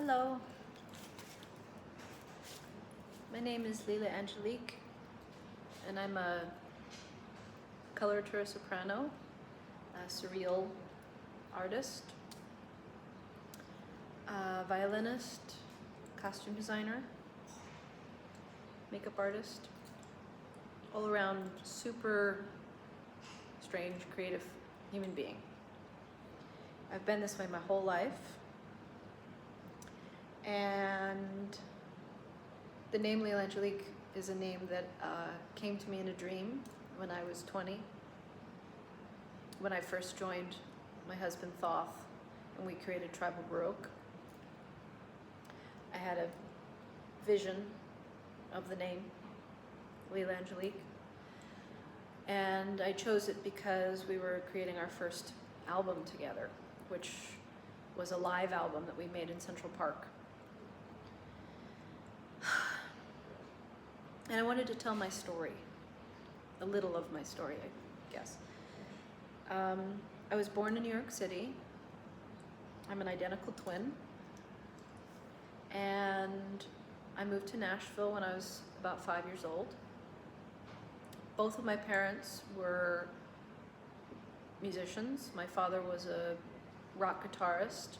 Hello, my name is Lila'Angelique, and I'm a coloratura soprano, a surreal artist, a violinist, costume designer, makeup artist, all around super strange, creative human being. I've been this way my whole life. And the name Lila'Angelique is a name that came to me in a dream when I was 20, when I first joined my husband Thoth and we created Tribal Baroque. I had a vision of the name Lila'Angelique, and I chose it because we were creating our first album together, which was a live album that we made in Central Park. And I wanted to tell my story, a little of my story, I guess. I was born in New York City. I'm an identical twin. And I moved to Nashville when I was about 5 years old. Both of my parents were musicians. My father was a rock guitarist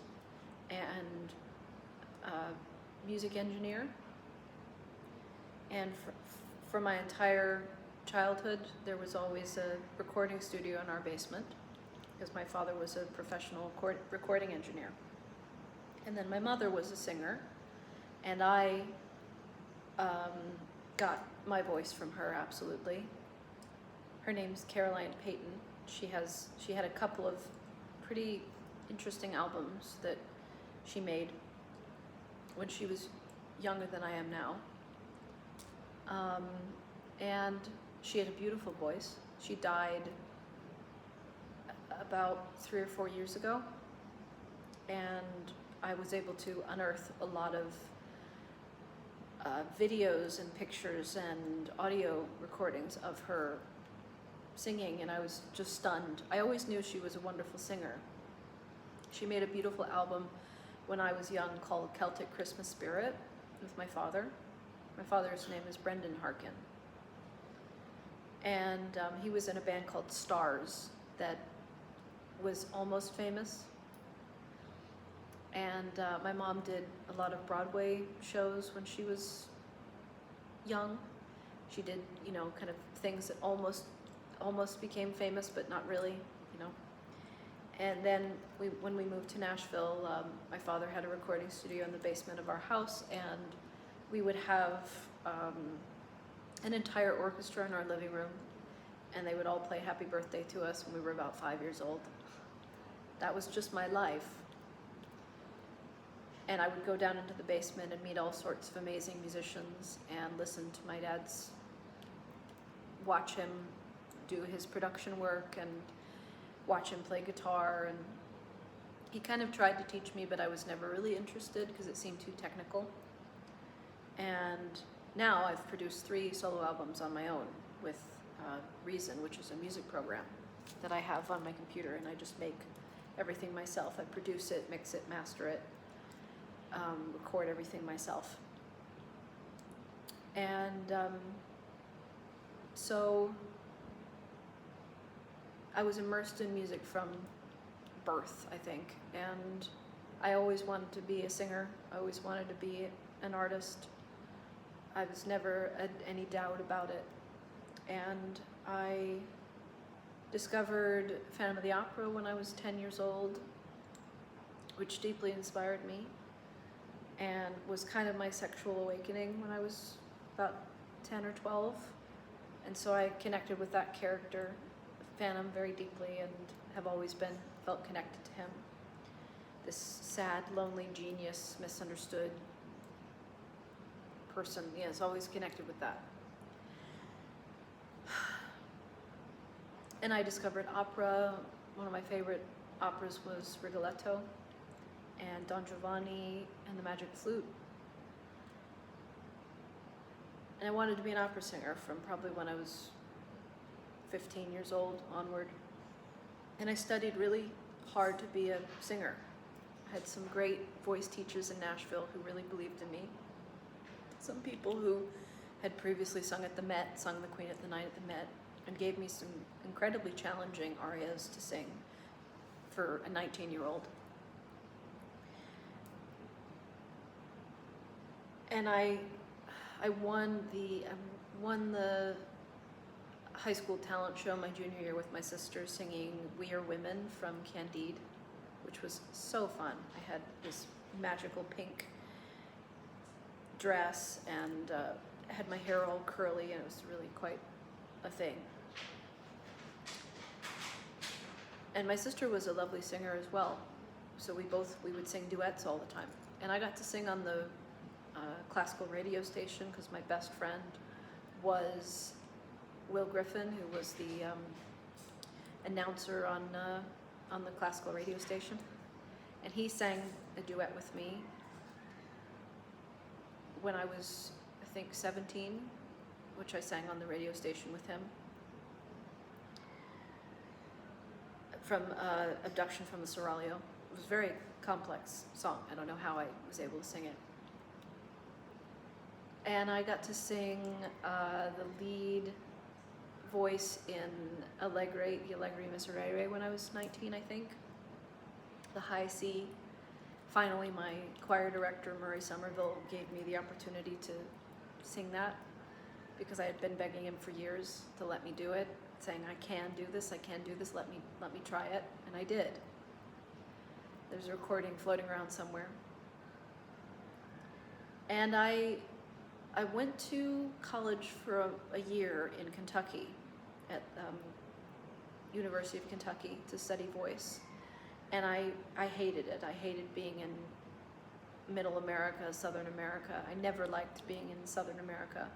and a music engineer. And for my entire childhood, there was always a recording studio in our basement because my father was a professional recording engineer. And then my mother was a singer, and I got my voice from her, absolutely. Her name's Caroline Payton. She had a couple of pretty interesting albums that she made when she was younger than I am now. And she had a beautiful voice. She died about 3 or 4 years ago, and I was able to unearth a lot of videos and pictures and audio recordings of her singing, and I was just stunned. I always knew she was a wonderful singer. She made a beautiful album when I was young called Celtic Christmas Spirit with my father. My father's name is Brendan Harkin. And he was in a band called Stars that was almost famous. And my mom did a lot of Broadway shows when she was young. She did, kind of things that almost became famous, but not really, And then when we moved to Nashville, my father had a recording studio in the basement of our house, and we would have an entire orchestra in our living room, and they would all play Happy Birthday to us when we were about 5 years old. That was just my life. And I would go down into the basement and meet all sorts of amazing musicians and listen to my dad's, watch him do his production work and watch him play guitar. And he kind of tried to teach me, but I was never really interested because it seemed too technical. And now I've produced 3 solo albums on my own with Reason, which is a music program that I have on my computer, and I just make everything myself. I produce it, mix it, master it, record everything myself. And so I was immersed in music from birth, I think, and I always wanted to be a singer. I always wanted to be an artist. I was never any doubt about it. And I discovered Phantom of the Opera when I was 10 years old, which deeply inspired me and was kind of my sexual awakening when I was about 10 or 12. And so I connected with that character, Phantom, very deeply, and have always felt connected to him. This sad, lonely genius, misunderstood person. It's always connected with that. And I discovered opera. One of my favorite operas was Rigoletto and Don Giovanni and the Magic Flute. And I wanted to be an opera singer from probably when I was 15 years old onward. And I studied really hard to be a singer. I had some great voice teachers in Nashville who really believed in me. Some people who had previously sung at the Met, sung The Queen at the Night at the Met, and gave me some incredibly challenging arias to sing for a 19-year-old. And I won the high school talent show my junior year with my sister singing We Are Women from Candide, which was so fun. I had this magical pink dress and had my hair all curly, and it was really quite a thing. And my sister was a lovely singer as well, so we would sing duets all the time. And I got to sing on the classical radio station because my best friend was Will Griffin, who was the announcer on the classical radio station, and he sang a duet with me when I was, I think, 17, which I sang on the radio station with him, from Abduction from the Surreal. It was a very complex song. I don't know how I was able to sing it. And I got to sing the lead voice in Allegre, the Allegre Miserere when I was 19, I think. The High C. Finally, my choir director, Murray Somerville, gave me the opportunity to sing that because I had been begging him for years to let me do it, saying, I can do this, let me try it, and I did. There's a recording floating around somewhere. And I went to college for a year in Kentucky, at University of Kentucky, to study voice. And I hated it. I hated being in Middle America, Southern America. I never liked being in Southern America.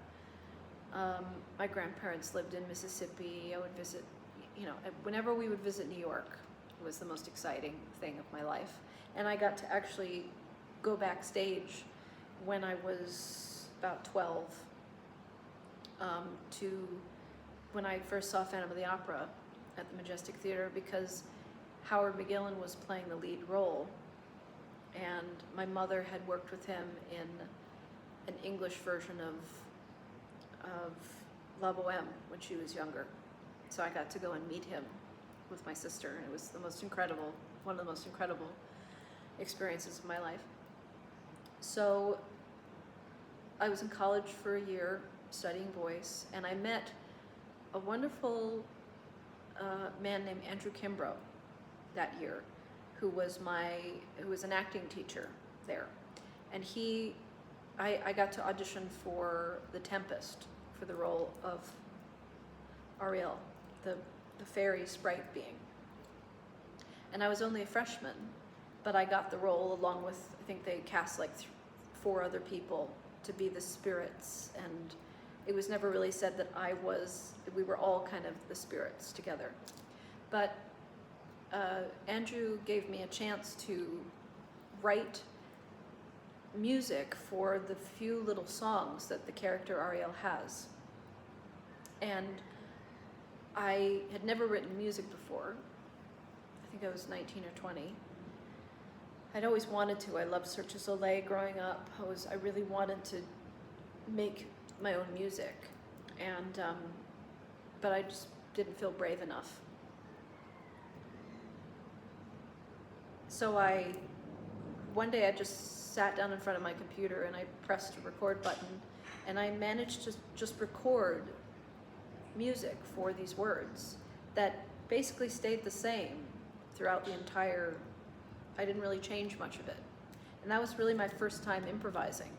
My grandparents lived in Mississippi. I would visit, whenever we would visit New York, it was the most exciting thing of my life. And I got to actually go backstage when I was about 12 to when I first saw Phantom of the Opera at the Majestic Theater, because Howard McGillin was playing the lead role, and my mother had worked with him in an English version of La Boheme when she was younger. So I got to go and meet him with my sister, and it was one of the most incredible experiences of my life. So I was in college for a year studying voice, and I met a wonderful man named Andrew Kimbrough that year, who was an acting teacher there. And I got to audition for The Tempest, for the role of Ariel, the fairy sprite being. And I was only a freshman, but I got the role along with, I think they cast like 4 other people to be the spirits, and it was never really said that we were all kind of the spirits together. But Andrew gave me a chance to write music for the few little songs that the character Ariel has. And I had never written music before. I think I was 19 or 20. I'd always wanted to. I loved Cirque du Soleil growing up. I really wanted to make my own music, and but I just didn't feel brave enough. So one day I just sat down in front of my computer and I pressed a record button, and I managed to just record music for these words that basically stayed the same throughout the entire. I didn't really change much of it. And that was really my first time improvising,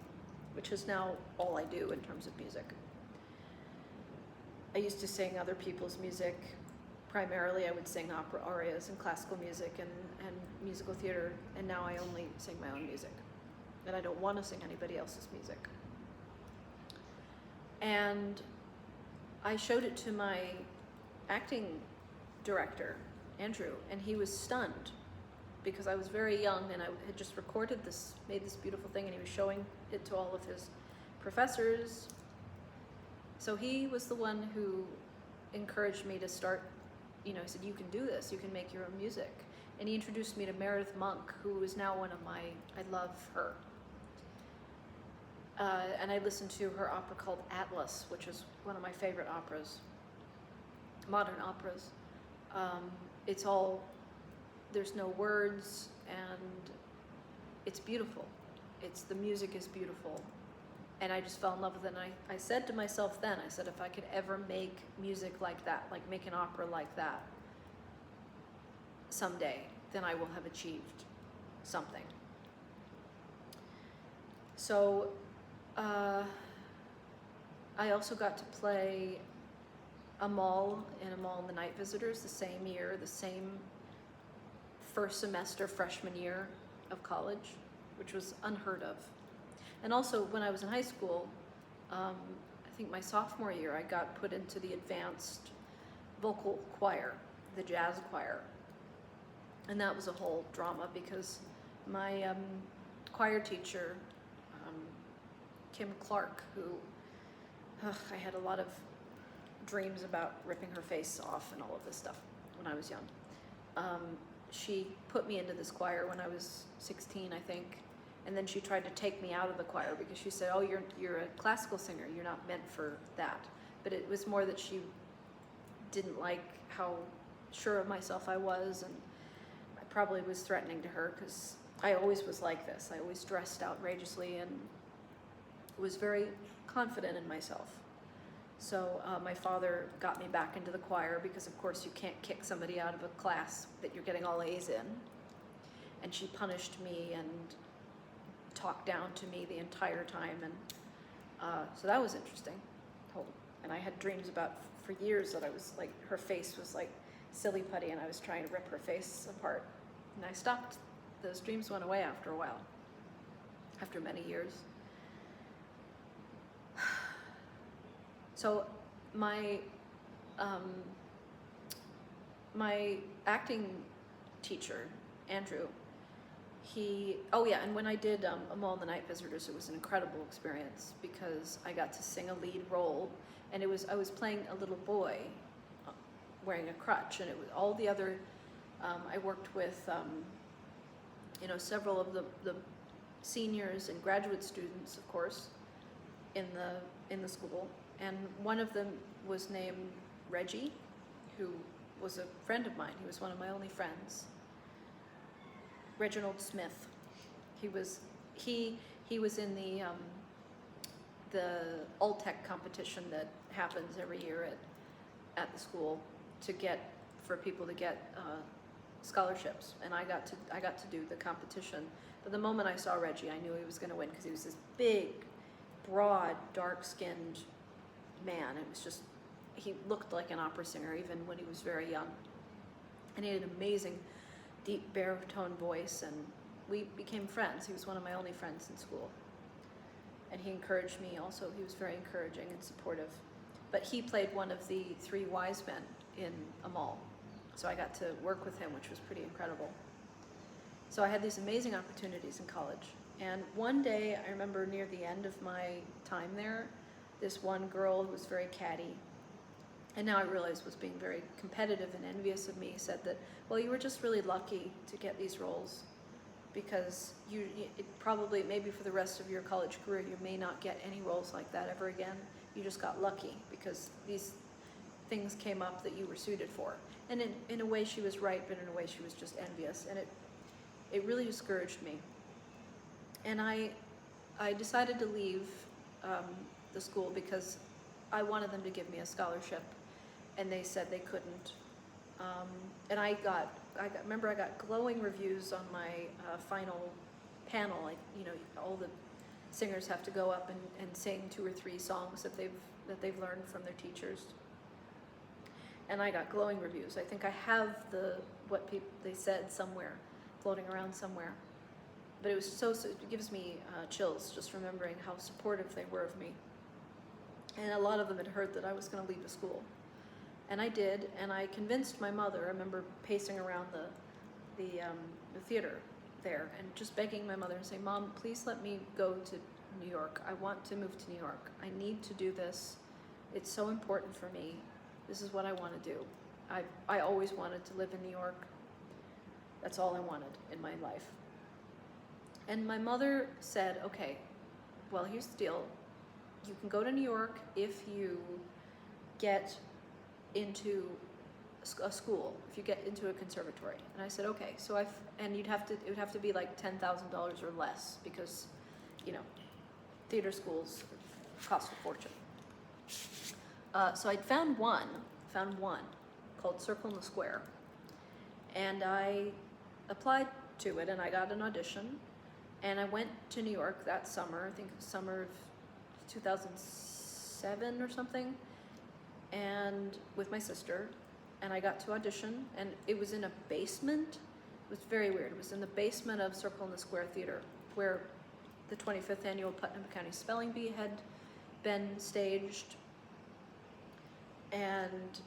which is now all I do in terms of music. I used to sing other people's music. Primarily, I would sing opera arias and classical music and musical theater, and now I only sing my own music. And I don't want to sing anybody else's music. And I showed it to my acting director, Andrew, and he was stunned, because I was very young and I had just made this beautiful thing, and he was showing it to all of his professors. So he was the one who encouraged me to start, he said, you can do this, you can make your own music. And he introduced me to Meredith Monk, who is now one of my, I love her. And I listened to her opera called Atlas, which is one of my favorite operas, modern operas. It's all, there's no words, and it's beautiful. The music is beautiful. And I just fell in love with it. And I said to myself then, I said, if I could ever make music like that, like make an opera like that someday, then I will have achieved something. So I also got to play Amal in the Night Visitors the same year, the same first semester freshman year of college, which was unheard of. And also when I was in high school, I think my sophomore year, I got put into the advanced vocal choir, the jazz choir. And that was a whole drama because my choir teacher, Kim Clark, who I had a lot of dreams about ripping her face off and all of this stuff when I was young. She put me into this choir when I was 16, I think, and then she tried to take me out of the choir because she said, "Oh, you're a classical singer. You're not meant for that." But it was more that she didn't like how sure of myself I was, and I probably was threatening to her because I always was like this. I always dressed outrageously and was very confident in myself. So my father got me back into the choir because, of course, you can't kick somebody out of a class that you're getting all A's in. And she punished me and talked down to me the entire time. And so that was interesting. And I had dreams about, for years, that I was like, her face was like silly putty and I was trying to rip her face apart. And I stopped. Those dreams went away after a while, after many years. So my acting teacher, Andrew, and when I did Amal and the Night Visitors, it was an incredible experience because I got to sing a lead role, and I was playing a little boy wearing a crutch, and it was all the other, I worked with, several of the seniors and graduate students, of course, in the school. And one of them was named Reggie, who was a friend of mine. He was one of my only friends. Reginald Smith. He was in the All-Tech competition that happens every year at the school for people to get scholarships. And I got to do the competition. But the moment I saw Reggie, I knew he was going to win because he was this big, broad, dark-skinned man. It was just, he looked like an opera singer even when he was very young. And he had an amazing deep baritone voice, and we became friends. He was one of my only friends in school. And he encouraged me also. He was very encouraging and supportive. But he played one of the three wise men in Amal. So I got to work with him, which was pretty incredible. So I had these amazing opportunities in college. And one day, I remember near the end of my time there, this one girl who was very catty, and now I realize was being very competitive and envious of me, said that, well, you were just really lucky to get these roles because it probably, maybe for the rest of your college career, you may not get any roles like that ever again. You just got lucky because these things came up that you were suited for. And in a way she was right, but in a way she was just envious. And it really discouraged me. And I decided to leave the school because I wanted them to give me a scholarship, and they said they couldn't. And I got glowing reviews on my final panel. All the singers have to go up and sing 2 or 3 songs that they've learned from their teachers. And I got glowing reviews. I think I have what they said somewhere, floating around somewhere. But it was it gives me chills just remembering how supportive they were of me. And a lot of them had heard that I was going to leave the school. And I did, and I convinced my mother. I remember pacing around the theater there and just begging my mother and saying, "Mom, please let me go to New York. I want to move to New York. I need to do this. It's so important for me. This is what I want to do. I always wanted to live in New York." That's all I wanted in my life. And my mother said, okay, well, here's the deal. You can go to New York if you get into a school, if you get into a conservatory. And I said, okay. So it would have to be like $10,000 or less, because, you know, theater schools cost a fortune. So I found one called Circle in the Square. And I applied to it, and I got an audition. And I went to New York that summer, I think it was summer of 2007 or something, and with my sister, and I got to audition, and it was in a basement. It was very weird. It was in the basement of Circle in the Square Theater, where the 25th annual Putnam County Spelling Bee had been staged, and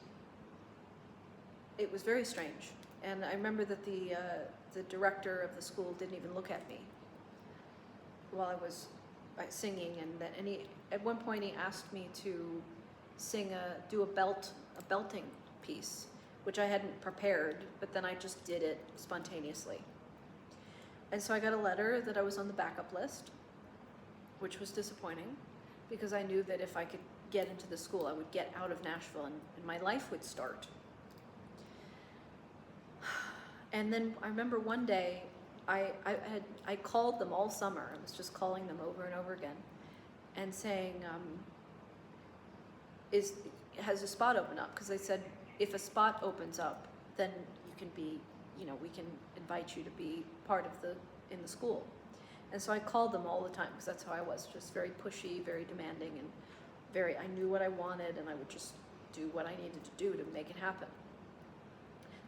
it was very strange. And I remember that the director of the school didn't even look at me while I was singing, and at one point he asked me to do a belting piece, which I hadn't prepared, but then I just did it spontaneously. And so I got a letter that I was on the backup list, which was disappointing, because I knew that if I could get into the school, I would get out of Nashville and my life would start. And then I remember one day I called them all summer. I was just calling them over and over again and saying, has a spot open up? Because they said, if a spot opens up, then you can be, we can invite you to be part of in the school. And so I called them all the time, because that's how I was, just very pushy, very demanding, and I knew what I wanted, and I would just do what I needed to do to make it happen.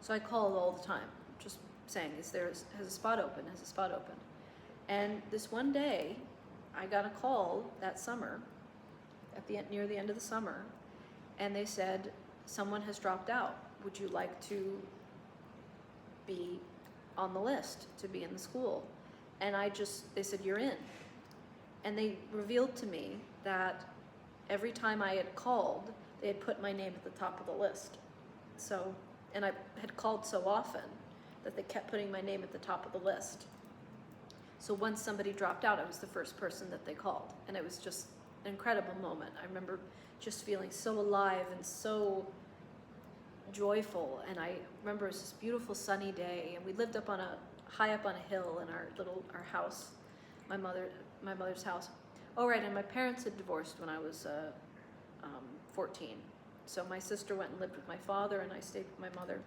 So I called all the time, just saying, has a spot open? Has a spot open? And this one day, I got a call that summer, near the end of the summer, and they said, someone has dropped out. Would you like to be on the list to be in the school? And they said, you're in. And they revealed to me that every time I had called, they had put my name at the top of the list. And I had called so often that they kept putting my name at the top of the list. So once somebody dropped out, I was the first person that they called. And it was just an incredible moment. I remember just feeling so alive and so joyful. And I remember it was this beautiful sunny day, and we lived high up on a hill in our house, my mother's house. Oh, right, and my parents had divorced when I was 14. So my sister went and lived with my father, and I stayed with my mother.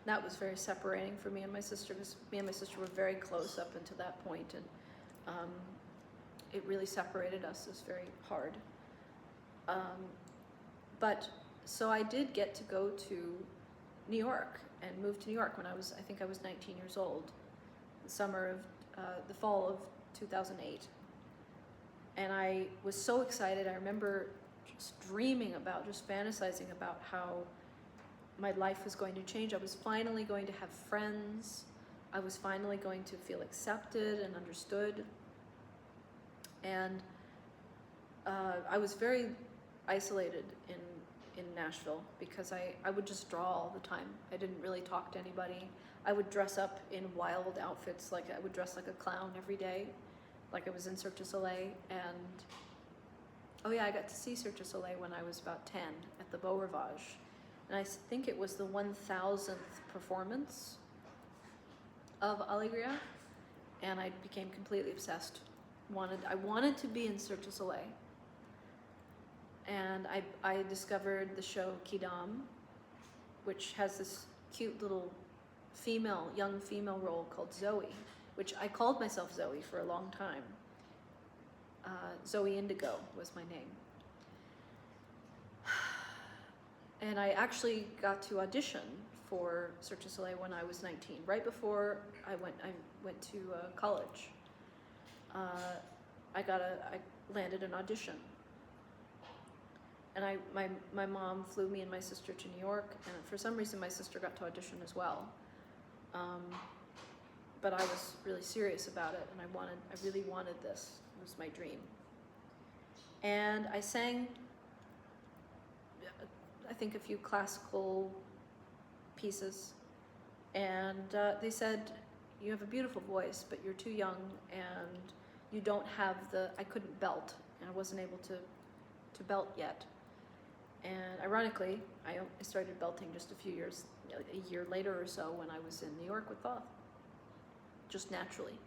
That was very separating for me and my sister, because me and my sister were very close up until that point, and it really separated us. It was very hard. But so I did get to go to New York and move to New York when I think I was 19 years old, the fall of 2008. And I was so excited. I remember just fantasizing about how my life was going to change. I was finally going to have friends. I was finally going to feel accepted and understood. And I was very isolated in Nashville, because I would just draw all the time. I didn't really talk to anybody. I would dress up in wild outfits, like I would dress like a clown every day, like I was in Cirque du Soleil. And oh yeah, I got to see Cirque du Soleil when I was about 10 at the Beau Rivage. And I think it was the 1000th performance of Alegria, and I became completely obsessed. I wanted to be in Cirque du Soleil. And I discovered the show Kidam, which has this cute little young female role called Zoe, which I called myself Zoe for a long time. Zoe Indigo was my name. And I actually got to audition for Cirque du Soleil when I was 19, right before I went to college. I landed an audition. And my mom flew me and my sister to New York, and for some reason my sister got to audition as well. But I was really serious about it, and I really wanted this. It was my dream. And I sang, I think, a few classical pieces, And they said, you have a beautiful voice, but you're too young and you don't have I couldn't belt, and I wasn't able to belt yet. And ironically, I started belting just a year later or so, when I was in New York with Thoth, just naturally.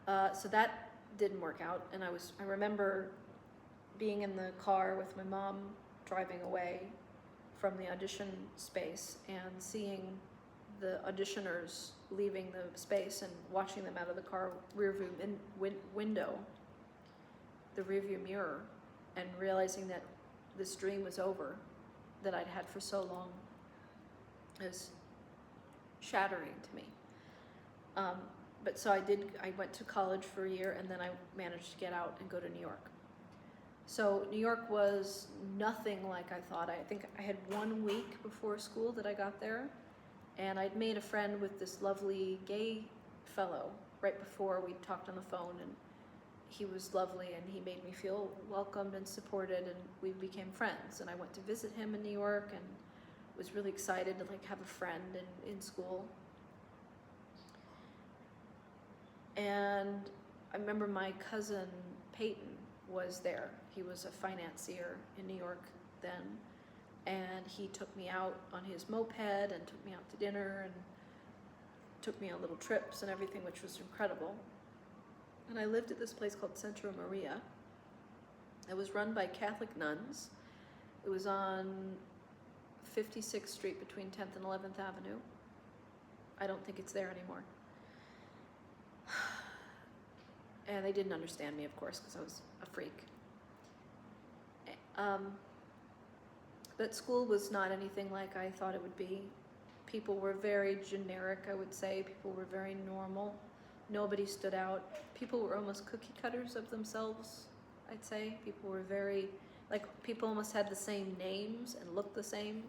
So that didn't work out, and I remember being in the car with my mom driving away from the audition space and seeing the auditioners leaving the space and watching them out of the car window, the rearview mirror, and realizing that this dream was over that I'd had for so long. It was shattering to me. But so I went to college for a year, and then I managed to get out and go to New York. So New York was nothing like I thought. I think I had 1 week before school that I got there, and I'd made a friend with this lovely gay fellow right before we talked on the phone, and he was lovely, and he made me feel welcomed and supported, and we became friends. And I went to visit him in New York and was really excited to have a friend in school. And I remember my cousin Peyton was there. He was a financier in New York then, and he took me out on his moped and took me out to dinner and took me on little trips and everything, which was incredible. And I lived at this place called Centro Maria. It was run by Catholic nuns. It was on 56th Street between 10th and 11th Avenue. I don't think it's there anymore. And they didn't understand me, of course, because I was a freak. But school was not anything like I thought it would be. People were very generic, I would say. People were very normal. Nobody stood out. People were almost cookie cutters of themselves, I'd say. People were very, people almost had the same names and looked the same.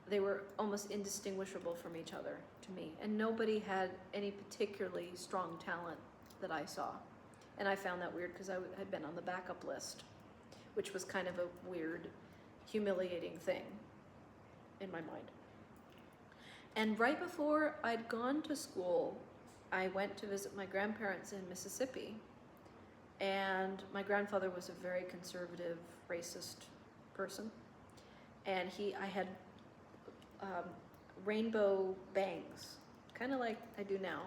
They were almost indistinguishable from each other to me. And nobody had any particularly strong talent that I saw. And I found that weird because I had been on the backup list, which was kind of a weird, humiliating thing in my mind. And right before I'd gone to school, I went to visit my grandparents in Mississippi. And my grandfather was a very conservative, racist person. And I had rainbow bangs, kind of like I do now.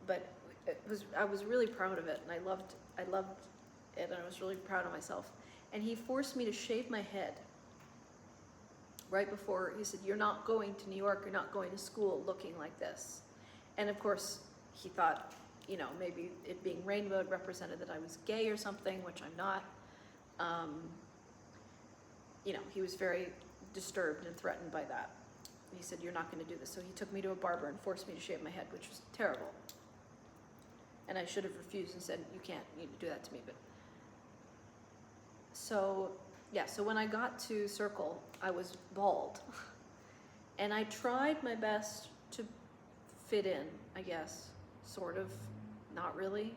But I was really proud of it, and I loved it, and I was really proud of myself. And he forced me to shave my head right before. He said, "You're not going to New York, you're not going to school looking like this." And of course, he thought, maybe it being rainbowed represented that I was gay or something, which I'm not. He was very disturbed and threatened by that. And he said, "You're not going to do this." So he took me to a barber and forced me to shave my head, which was terrible. And I should have refused and said, "You can't do that to me." But so when I got to Circle, I was bald. And I tried my best to fit in, I guess, sort of, not really.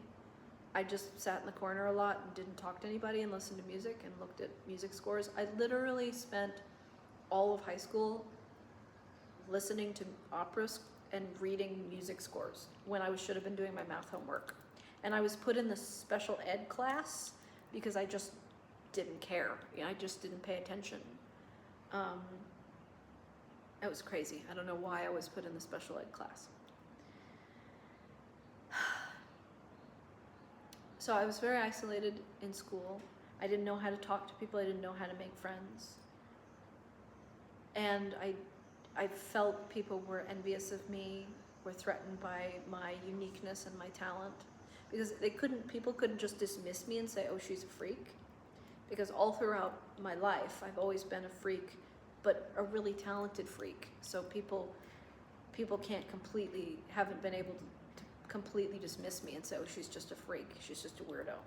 I just sat in the corner a lot and didn't talk to anybody and listened to music and looked at music scores. I literally spent all of high school listening to operas and reading music scores when I should have been doing my math homework. And I was put in this special ed class because I just didn't care. I just didn't pay attention. It was crazy. I don't know why I was put in the special ed class. So I was very isolated in school. I didn't know how to talk to people. I didn't know how to make friends. And I felt people were envious of me, were threatened by my uniqueness and my talent, because people couldn't just dismiss me and say, "Oh, she's a freak," because all throughout my life I've always been a freak, but a really talented freak. So people haven't been able to completely dismiss me and say, "Oh, she's just a freak, she's just a weirdo."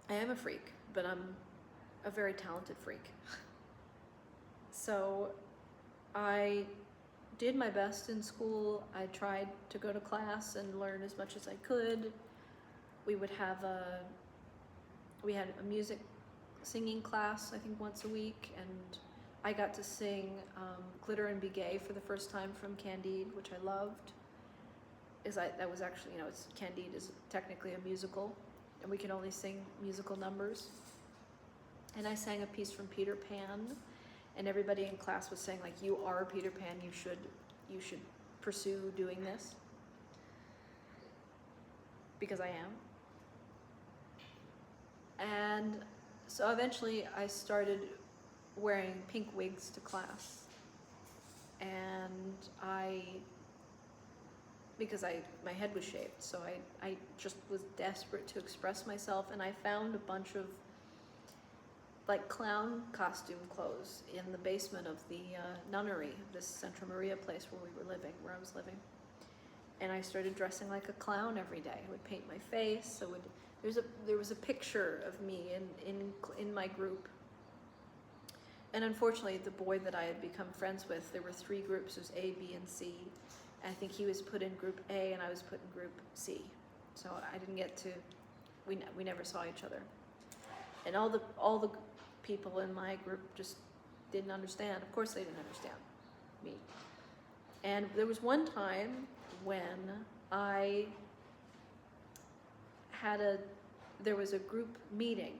I am a freak, but I'm a very talented freak. So I did my best in school. I tried to go to class and learn as much as I could. We had a music singing class, I think, once a week, and I got to sing Glitter and Be Gay for the first time from Candide, which I loved. That was actually, Candide is technically a musical, and we can only sing musical numbers. And I sang a piece from Peter Pan, and everybody in class was saying, like, you are Peter Pan, you should pursue doing this. Because I am. And so eventually I started wearing pink wigs to class. And because my head was shaved, so I just was desperate to express myself, and I found a bunch of like clown costume clothes in the basement of the nunnery, this Santa Maria place where I was living. And I started dressing like a clown every day. I would paint my face. There was a picture of me in my group. And unfortunately, the boy that I had become friends with, there were 3 groups. There's A, B, and C. And I think he was put in group A and I was put in group C. So I didn't get to, we never saw each other. And all the people in my group just didn't understand. Of course they didn't understand me. And there was one time when there was a group meeting.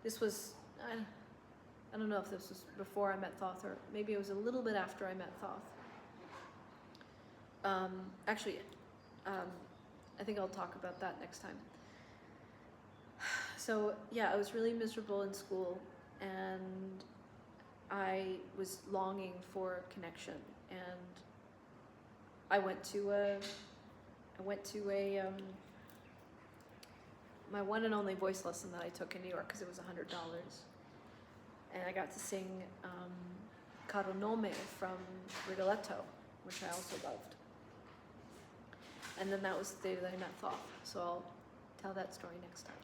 This was, I don't know if this was before I met Thoth, or maybe it was a little bit after I met Thoth. I think I'll talk about that next time. So yeah, I was really miserable in school, and I was longing for connection, and I went to my one and only voice lesson that I took in New York, because it was $100, and I got to sing Caro Nome from Rigoletto, which I also loved. And then that was the day that I met Thoth, so I'll tell that story next time.